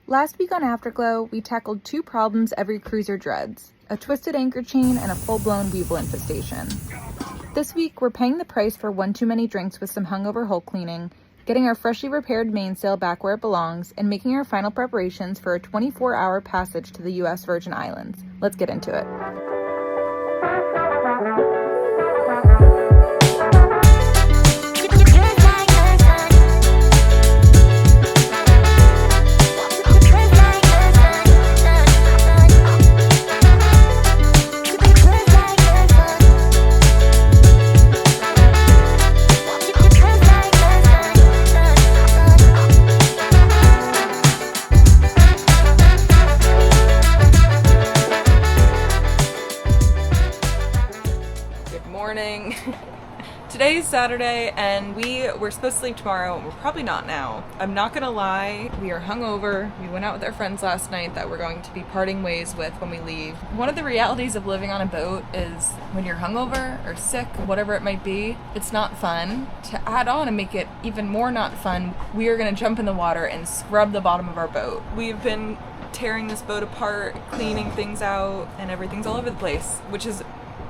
Last week on Afterglow, we tackled two problems every cruiser dreads: a twisted anchor chain and a full-blown weevil infestation. This week, we're paying the price for one too many drinks with some hungover hull cleaning, getting our freshly repaired mainsail back where it belongs, and making our final preparations for a 24-hour passage to the U.S. Virgin Islands. Let's get into it. Today's Saturday and we were supposed to leave tomorrow. We're probably not now. I'm not gonna lie, we are hungover. We went out with our friends last night that we're going to be parting ways with when we leave. One of the realities of living on a boat is when you're hungover or sick, whatever it might be, it's not fun. To add on and make it even more not fun, we are gonna jump in the water and scrub the bottom of our boat. We've been tearing this boat apart, cleaning things out, and everything's all over the place, which is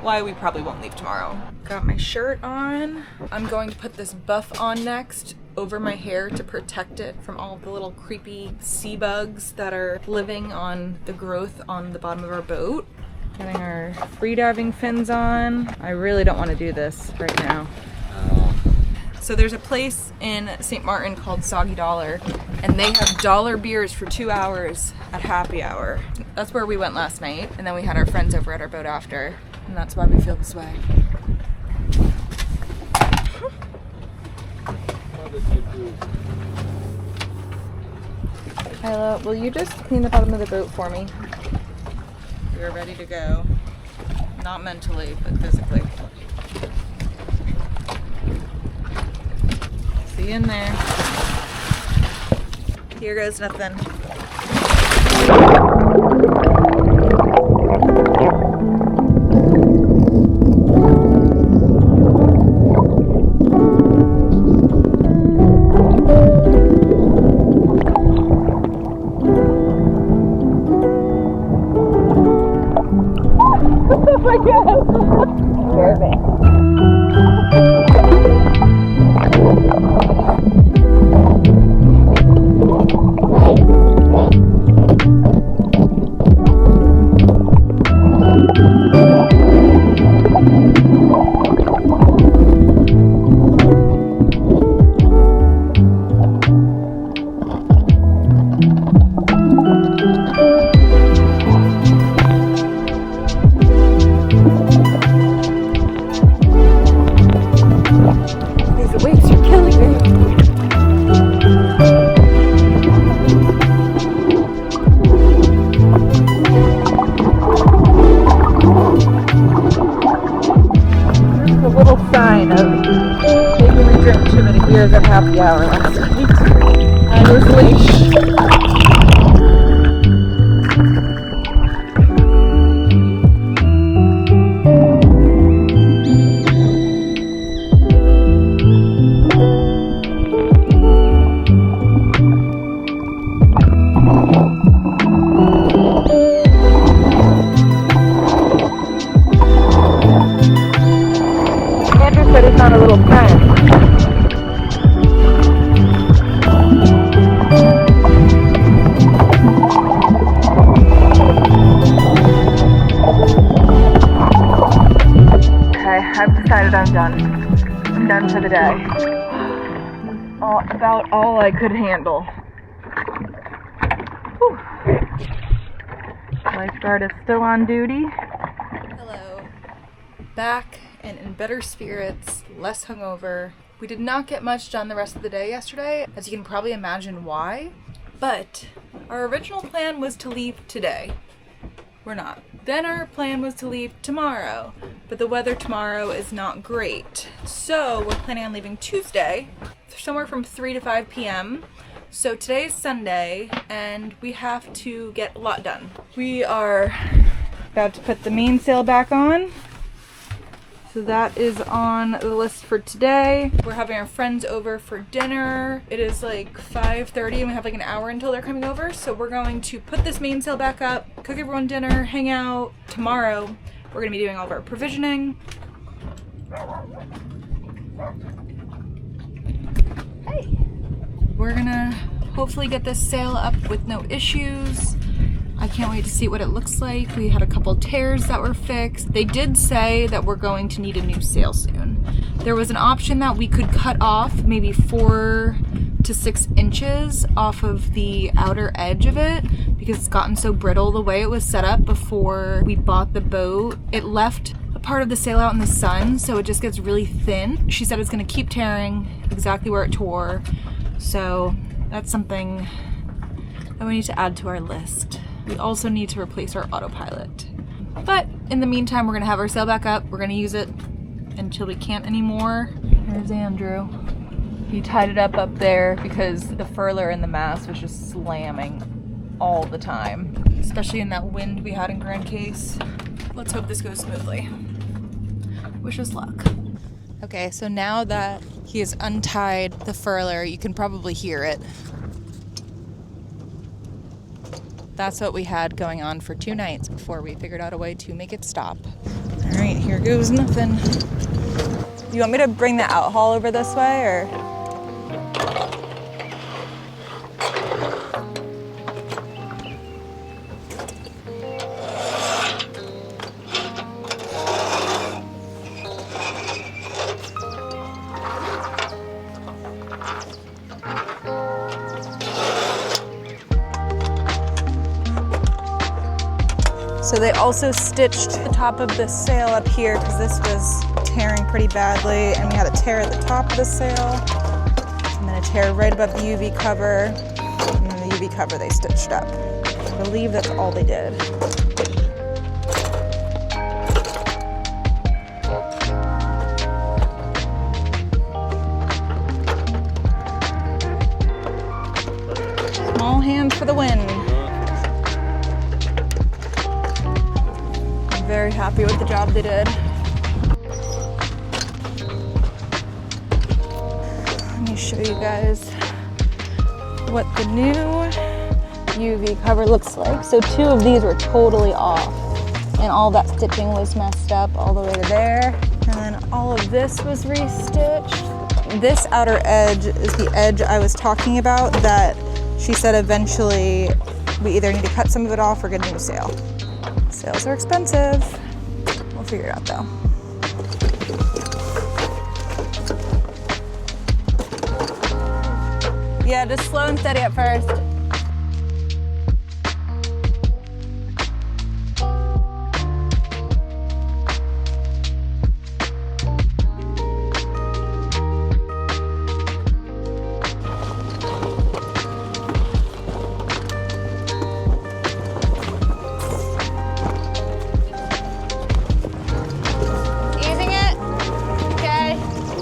why we probably won't leave tomorrow. Got my shirt on. I'm going to put this buff on next over my hair to protect it from all of the little creepy sea bugs that are living on the growth on the bottom of our boat. Getting our freediving fins on. I really don't want to do this right now. So there's a place in St. Martin called Soggy Dollar, and they have dollar beers for 2 hours at happy hour. That's where we went last night, and then we had our friends over at our boat after, and that's why we feel this way. Hello, will you just clean the bottom of the boat for me? We're ready to go. Not mentally, but physically. See you in there. Here goes nothing. Oh my god! Scared me. Sign of maybe we drank too many beers at happy hour last night. I was late. But it's not a little friend. Okay, I've decided I'm done. I'm done for the day. About all I could handle. Whew. Lifeguard is still on duty. Hello. Back and in better spirits, less hungover. We did not get much done the rest of the day yesterday, as you can probably imagine why. But our original plan was to leave today. We're not. Then our plan was to leave tomorrow, but the weather tomorrow is not great. So we're planning on leaving Tuesday, somewhere from 3 to 5 p.m. So today is Sunday, and we have to get a lot done. We are about to put the mainsail back on. So that is on the list for today. We're having our friends over for dinner. It is like 5:30 and we have like an hour until they're coming over. So we're going to put this mainsail back up, cook everyone dinner, hang out. Tomorrow, we're gonna be doing all of our provisioning. Hey. We're gonna hopefully get this sail up with no issues. I can't wait to see what it looks like. We had a couple tears that were fixed. They did say that we're going to need a new sail soon. There was an option that we could cut off maybe 4 to 6 inches off of the outer edge of it because it's gotten so brittle the way it was set up before we bought the boat. It left a part of the sail out in the sun, so it just gets really thin. She said it's gonna keep tearing exactly where it tore. So that's something that we need to add to our list. We also need to replace our autopilot. But in the meantime, we're gonna have our sail back up. We're gonna use it until we can't anymore. There's Andrew. He tied it up there because the furler in the mast was just slamming all the time, especially in that wind we had in Grand Case. Let's hope this goes smoothly. Wish us luck. Okay, so now that he has untied the furler, you can probably hear it. That's what we had going on for 2 nights before we figured out a way to make it stop. All right, here goes nothing. You want me to bring the outhaul over this way, or? So they also stitched the top of the sail up here because this was tearing pretty badly, and we had a tear at the top of the sail, and then a tear right above the UV cover, and then the UV cover they stitched up. I believe that's all they did. Small hand for the win. Very happy with the job they did. Let me show you guys what the new UV cover looks like. So 2 of these were totally off, and all that stitching was messed up all the way to there. And then all of this was restitched. This outer edge is the edge I was talking about that she said eventually we either need to cut some of it off or get a new sail. Sails are expensive. We'll figure it out though. Yeah, just slow and steady at first.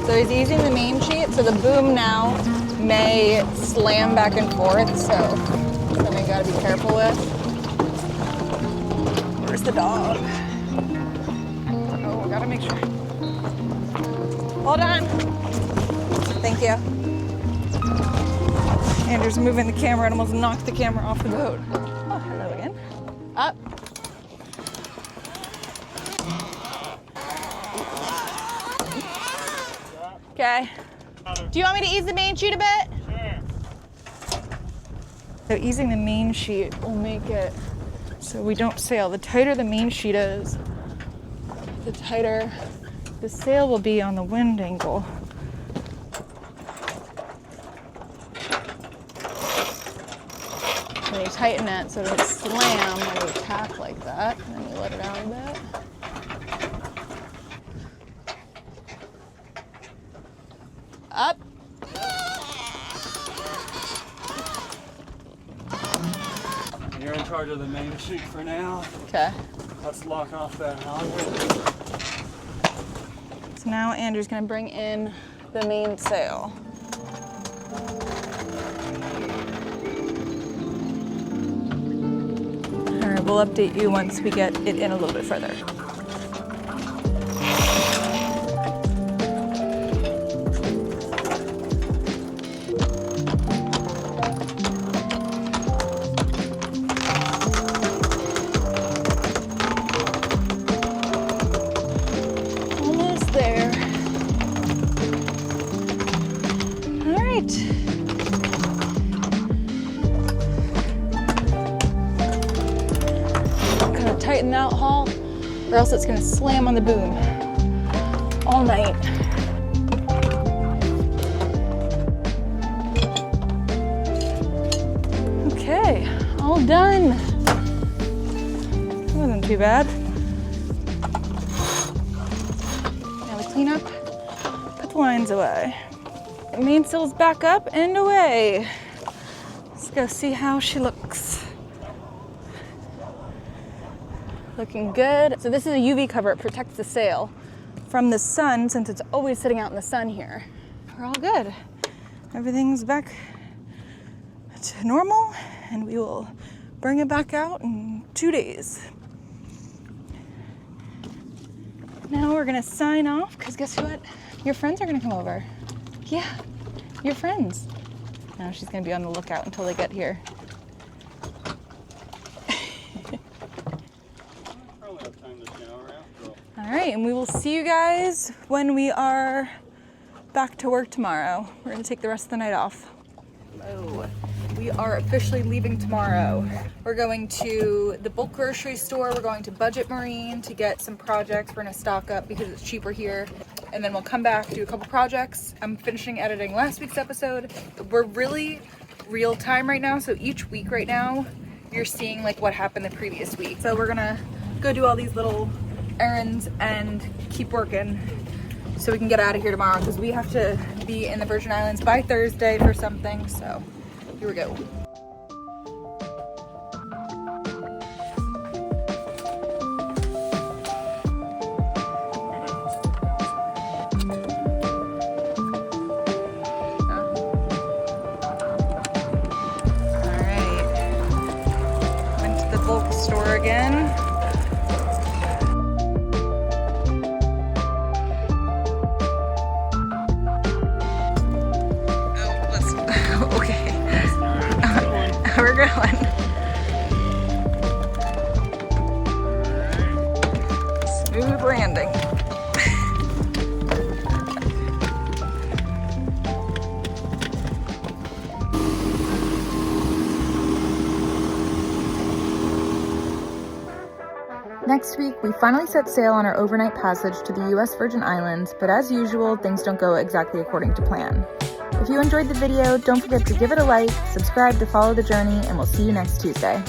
So he's using the main sheet, so the boom now may slam back and forth, so something you gotta be careful with. Where's the dog? Oh, I gotta make sure. Hold on. Thank you. Andrew's moving the camera and almost knocked the camera off the boat. Oh, hello again. Up. Okay. Do you want me to ease the main sheet a bit? Sure. So easing the main sheet will make it so we don't sail. The tighter the main sheet is, the tighter the sail will be on the wind angle. When you tighten it so it doesn't slam when you tack like that, and then you let it out a bit. Up. You're in charge of the main sheet for now. Okay. Let's lock off that hopper. So now Andrew's gonna bring in the mainsail. All right, we'll update you once we get it in a little bit further. tighten that haul or else it's gonna slam on the boom all night. Okay, all done. That wasn't too bad. Now we clean up, put the lines away. The mainsail's back up and away. Let's go see how she looks. Looking good. So this is a UV cover. It protects the sail from the sun since it's always sitting out in the sun here. We're all good. Everything's back to normal and we will bring it back out in 2 days. Now we're gonna sign off because guess what? Your friends are gonna come over. Yeah, your friends. Now she's gonna be on the lookout until they get here. All right, and we will see you guys when we are back to work tomorrow. We're gonna take the rest of the night off. Hello. We are officially leaving tomorrow. We're going to the bulk grocery store. We're going to Budget Marine to get some projects. We're gonna stock up because it's cheaper here. And then we'll come back, do a couple projects. I'm finishing editing last week's episode. We're really real time right now. So each week right now, you're seeing like what happened the previous week. So we're gonna go do all these little errands and keep working so we can get out of here tomorrow because we have to be in the Virgin Islands by Thursday for something. So here we go. Store again. Okay. We're going. Smooth landing. Next week, we finally set sail on our overnight passage to the US Virgin Islands, but as usual, things don't go exactly according to plan. If you enjoyed the video, don't forget to give it a like, subscribe to follow the journey, and we'll see you next Tuesday.